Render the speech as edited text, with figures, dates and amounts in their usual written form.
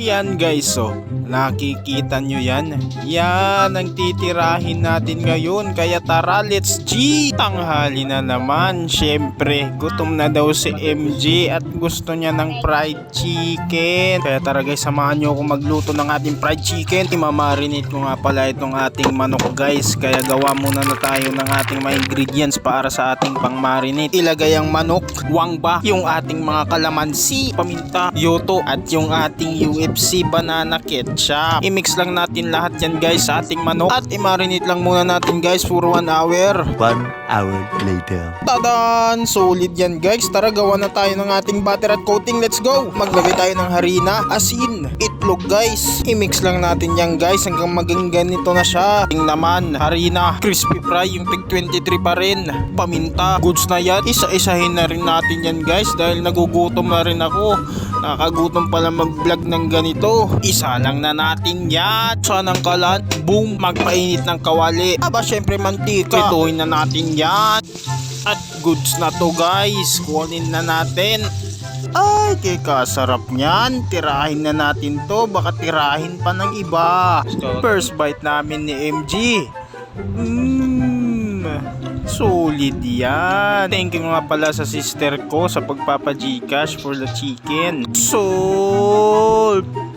Yan guys, so nakikita nyo yan? Yan ang titirahin natin ngayon. Kaya tara, let's G! Tanghali na naman. Syempre, gutom na daw si MJ at gusto niya ng fried chicken. Kaya tara guys, samahan nyo ako magluto ng ating fried chicken. Imamarinate ko nga pala itong ating manok guys. Kaya gawa muna na tayo ng ating mga ingredients para sa ating pang-marinate. Ilagay ang manok, wangba, yung ating mga kalamansi, paminta, yoto, at yung ating UFC banana ketchup. I-mix lang natin lahat yan guys sa ating manok at i-marinate lang muna natin guys for 1 hour. 1 hour later. Tadan! Solid yan guys. Tara, gawa na tayo ng ating butter at coating. Let's go! Maglagay tayo ng harina, asin, itlog guys. I-mix lang natin yan guys hanggang maging ganito na siya. Ting naman, harina, crispy fry, yung tig 23 pa rin. Paminta, goods na yan. Isa-isahin na rin natin yan guys dahil nagugutom na rin ako. Nakagutom pala mag-vlog ng ganito. Isa lang na natin yan. Sanang kalan, boom, magpainit ng kawali. Aba syempre mantika. Pituhin na natin yan. At goods na to guys. Kunin na natin. Ay, kakasarap niyan. Tirahin na natin to. Baka tirahin pa ng iba. First bite namin ni MG. Solid yan. Thank you nga pala sa sister ko sa pagpapa-Gcash for the chicken. Sold!